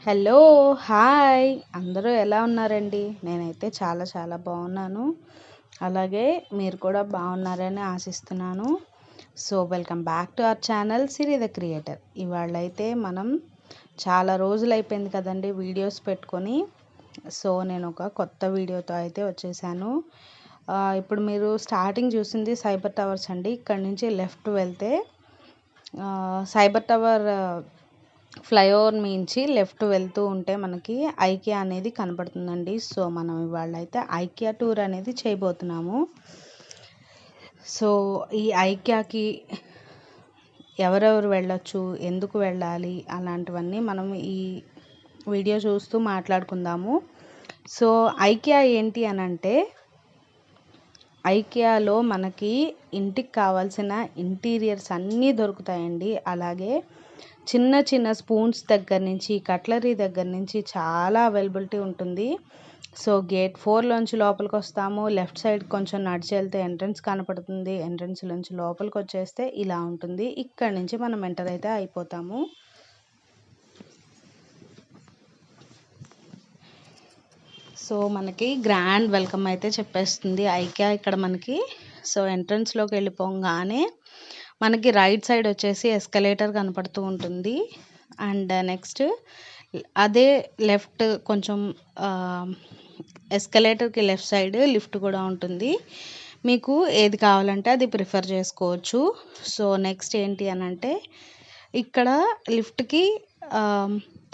Hello, hi. అందరూ ఎలా ఉన్నారండి? నేనైతే చాలా చాలా బాగున్నాను. అలాగే మీరు కూడా బాగున్నారని ఆశిస్తున్నాను. So welcome back to our channel Siri the creator. ఇవాళ అయితే మనం చాలా రోజులు అయిపోయింది కదండి వీడియోస్ పెట్టుకొని. సో నేను ఒక కొత్త వీడియోతో అయితే వచ్చేసాను. ఇప్పుడు మీరు స్టార్టింగ్ చూసింది సైబర్ టవర్స్ అండి. ఇక్కడ నుంచి లెఫ్ట్ వెళ్తే సైబర్ టవర్ ఫ్లైఓవర్ మించి లెఫ్ట్ వెళ్తూ ఉంటే మనకి ఐకియా అనేది కనపడుతుందండి. సో మనం ఇవాళ అయితే ఐకియా టూర్ అనేది చేయబోతున్నాము. సో ఈ ఐకియాకి ఎవరెవరు వెళ్ళొచ్చు, ఎందుకు వెళ్ళాలి, అలాంటివన్నీ మనం ఈ వీడియో చూస్తూ మాట్లాడుకుందాము. సో ఐకియా ఏంటి అని అంటే, ఐకియాలో మనకి ఇంటికి కావాల్సిన ఇంటీరియర్స్ అన్నీ దొరుకుతాయండి. అలాగే చిన్న చిన్న స్పూన్స్ దగ్గర నుంచి, కట్లరీ దగ్గర నుంచి చాలా అవైలబిలిటీ ఉంటుంది. సో గేట్ 4లోంచి లోపలికి వస్తాము. లెఫ్ట్ సైడ్ కొంచెం నడిచి వెళ్తే ఎంట్రన్స్ కనపడుతుంది. ఎంట్రన్స్ నుంచి లోపలికి వచ్చేస్తే ఇలా ఉంటుంది. ఇక్కడ నుంచి మనం ఎంటర్ అయితే అయిపోతాము. సో మనకి గ్రాండ్ వెల్కమ్ అయితే చెప్పేస్తుంది ఐకియా ఇక్కడ మనకి. సో ఎంట్రన్స్లోకి వెళ్ళిపోగానే మనకి రైట్ సైడ్ వచ్చేసి ఎస్కలేటర్ కనపడుతూ ఉంటుంది. అండ్ నెక్స్ట్ అదే లెఫ్ట్ కొంచెం ఎస్కలేటర్కి లెఫ్ట్ సైడ్ లిఫ్ట్ కూడా ఉంటుంది. మీకు ఏది కావాలంటే అది ప్రిఫర్ చేసుకోవచ్చు. సో నెక్స్ట్ ఏంటి అని అంటే, ఇక్కడ లిఫ్ట్కి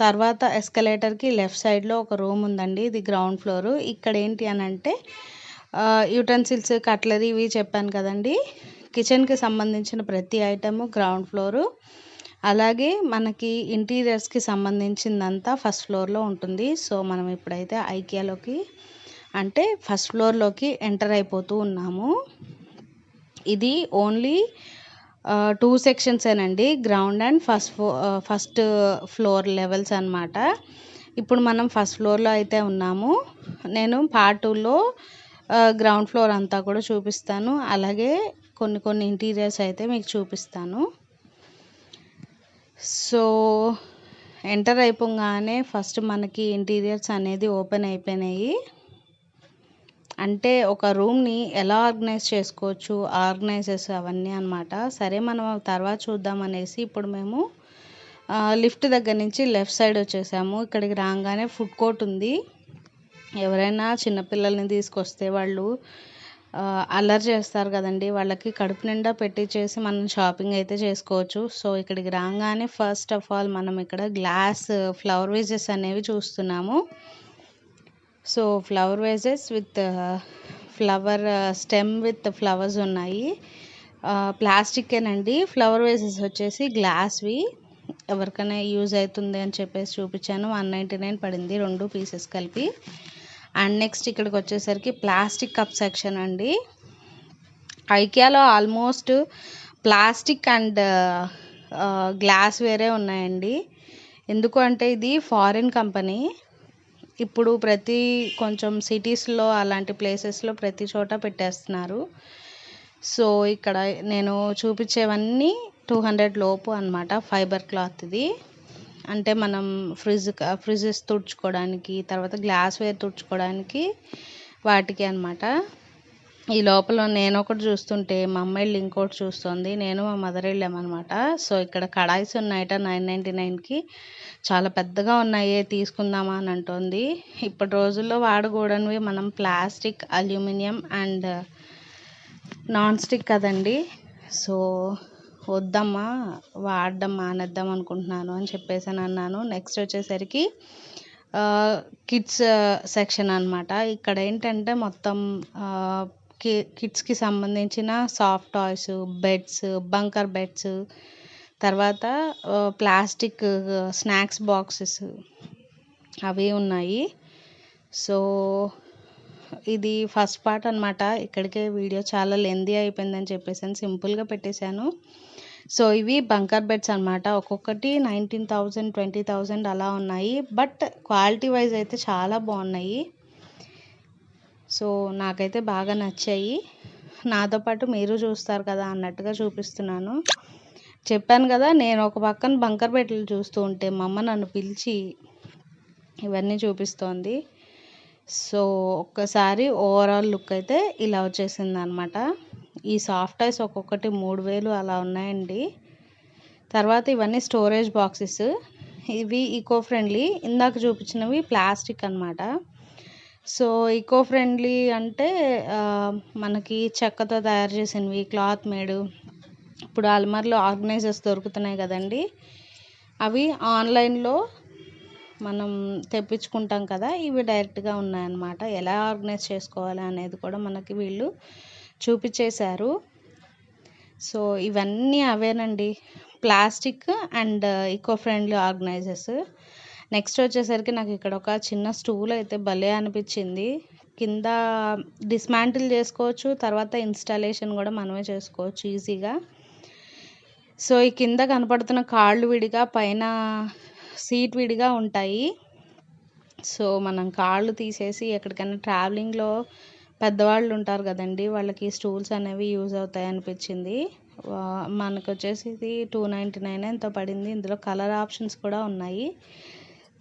తర్వాత ఎస్కలేటర్కి లెఫ్ట్ సైడ్లో ఒక రూమ్ ఉందండి. ఇది గ్రౌండ్ ఫ్లోరు. ఇక్కడ ఏంటి అని అంటే యూటెన్సిల్స్, కట్లరీ ఇవి చెప్పాను కదండి. కిచెన్కి సంబంధించిన ప్రతి ఐటము గ్రౌండ్ ఫ్లోరు. అలాగే మనకి ఇంటీరియర్స్కి సంబంధించిందంతా ఫస్ట్ ఫ్లోర్లో ఉంటుంది. సో మనం ఇప్పుడైతే ఐకియాలోకి అంటే ఫస్ట్ ఫ్లోర్లోకి ఎంటర్ అయిపోతూ ఉన్నాము. ఇది ఓన్లీ 2 సెక్షన్సేనండి, ground and first floor levels అన్నమాట. ఇప్పుడు మనం ఫస్ట్ ఫ్లోర్లో అయితే ఉన్నాము. నేను పార్ట్ 2లో గ్రౌండ్ ఫ్లోర్ అంతా కూడా చూపిస్తాను. అలాగే కొన్ని ఇంటీరియర్స్ అయితే మీకు చూపిస్తాను. సో ఎంటర్ అయిపోగానే ఫస్ట్ మనకి ఇంటీరియర్స్ అనేది ఓపెన్ అయిపోయినాయి. అంటే ఒక రూమ్ని ఎలా ఆర్గనైజ్ చేసుకోవచ్చు, ఆర్గనైజర్స్ అవన్నీ అనమాట. సరే మనం తర్వాత చూద్దాం అనేసి ఇప్పుడు మేము లిఫ్ట్ దగ్గర నుంచి లెఫ్ట్ సైడ్ వచ్చేసాము. ఇక్కడికి రాగానే ఫుడ్ కోర్ట్ ఉంది. ఎవరైనా చిన్నపిల్లల్ని తీసుకొస్తే వాళ్ళు అల్లరి చేస్తారు కదండి, వాళ్ళకి కడుపు నిండా పెట్టించేసి మనం షాపింగ్ అయితే చేసుకోవచ్చు. సో ఇక్కడికి రాగానే ఫస్ట్ ఆఫ్ ఆల్ మనం ఇక్కడ గ్లాస్ ఫ్లవర్ వేజెస్ అనేవి చూస్తున్నాము. So flower wages with flower stem with flowers ఉన్నాయి. ప్లాస్టికేనండి. ఫ్లవర్ వేజెస్ వచ్చేసి గ్లాస్వి. ఎవరికైనా యూజ్ అవుతుంది అని చెప్పేసి చూపించాను. 199 పడింది 2 పీసెస్ కలిపి. అండ్ నెక్స్ట్ ఇక్కడికి వచ్చేసరికి ప్లాస్టిక్ కప్ సెక్షన్ అండి. ఐకియాలో ఆల్మోస్ట్ ప్లాస్టిక్ అండ్ గ్లాస్ వేరే ఉన్నాయండి. ఎందుకు అంటే ఇది ఫారిన్ కంపెనీ. ఇప్పుడు కొంచెం సిటీస్లో అలాంటి ప్లేసెస్లో ప్రతి చోట పెట్టేస్తున్నారు. సో ఇక్కడ నేను చూపించేవన్నీ 200 లోపు అనమాట. ఫైబర్ క్లాత్ ఇది. అంటే మనం ఫ్రిడ్జెస్ తుడుచుకోవడానికి, తర్వాత గ్లాస్ వేర్ తుడుచుకోవడానికి వాటికి అనమాట. ఈ లోపల నేను ఒకటి చూస్తుంటే మా అమ్మ వెళ్ళి ఇంకోటి చూస్తుంది. నేను మా మదర్ వెళ్ళామన్నమాట. సో ఇక్కడ కడాయిస్ ఉన్నాయట 999కి. చాలా పెద్దగా ఉన్నాయి, తీసుకుందామా అని అంటుంది. ఇప్పటి రోజుల్లో వాడకూడనివి మనం plastic, aluminium and non stick కదండి. సో వద్దమ్మా, వాడడం మానేద్దాం అనుకుంటున్నాను అని చెప్పేసి అన్నాను. నెక్స్ట్ వచ్చేసరికి కిడ్స్ సెక్షన్ అనమాట. ఇక్కడ ఏంటంటే మొత్తం కిడ్స్కి సంబంధించిన soft toys, beds, bunker beds, తర్వాత ప్లాస్టిక్ స్నాక్స్ బాక్సెస్ అవి ఉన్నాయి. సో ఇది ఫస్ట్ పార్ట్ అనమాట. ఇక్కడికే వీడియో చాలా లెందీ అయిపోయిందని చెప్పేసి సింపుల్గా పెట్టేశాను. సో ఇవి బంకర్ బెడ్స్ అనమాట. ఒక్కొక్కటి 19,000, 20,000 అలా ఉన్నాయి. బట్ క్వాలిటీ వైజ్ అయితే చాలా బాగున్నాయి. సో నాకైతే బాగా నచ్చాయి. నాతో పాటు మీరు చూస్తారు కదా అన్నట్టుగా చూపిస్తున్నాను. చెప్పాను కదా, నేను ఒక పక్కన బంకర్ బెడ్లు చూస్తూ ఉంటే మా అమ్మ నన్ను పిలిచి ఇవన్నీ చూపిస్తోంది. సో ఒక్కసారి ఓవరాల్ లుక్ అయితే ఇలా వచ్చేసింది అనమాట. ఈ సాఫ్ట్ టాయ్స్ ఒక్కొక్కటి 3000 అలా ఉన్నాయండి. తర్వాత ఇవన్నీ స్టోరేజ్ బాక్సెస్. ఇవి ఈకో ఫ్రెండ్లీ. ఇందాక చూపించినవి ప్లాస్టిక్ అనమాట. సో ఈకో ఫ్రెండ్లీ అంటే మనకి చెక్కతో తయారు చేసినవి, క్లాత్ మేడ్. ఇప్పుడు అల్మార్లో ఆర్గనైజర్స్ దొరుకుతున్నాయి కదండి, అవి ఆన్లైన్లో మనం తెప్పించుకుంటాం కదా, ఇవి డైరెక్ట్గా ఉన్నాయన్నమాట. ఎలా ఆర్గనైజ్ చేసుకోవాలి అనేది కూడా మనకి వీళ్ళు చూపించేశారు. సో ఇవన్నీ అవేనండి, plastic and eco friendly organisers. Next వచ్చేసరికి నాకు ఇక్కడ ఒక చిన్న స్టూల్ అయితే భలే అనిపించింది. కింద డిస్మాంటిల్ చేసుకోవచ్చు, తర్వాత ఇన్స్టాలేషన్ కూడా మనమే చేసుకోవచ్చు ఈజీగా. సో ఈ కింద కనపడుతున్న కాళ్ళు విడిగా, పైన సీట్ విడిగా ఉంటాయి. సో మనం కాళ్ళు తీసేసి ఎక్కడికైనా ట్రావెలింగ్లో పెద్దవాళ్ళు ఉంటారు కదండి, వాళ్ళకి స్టూల్స్ అనేవి యూజ్ అవుతాయి అనిపించింది. మనకు వచ్చేసి ఇది 299 ఎంతో పడింది. ఇందులో కలర్ ఆప్షన్స్ కూడా ఉన్నాయి.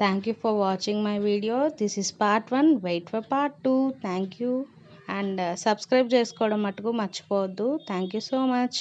Thank you for watching my video. This is part 1. Wait for part 2. Thank you. And subscribe చేసుకోవడం మటుకు మర్చిపోవద్దు. Thank you so much.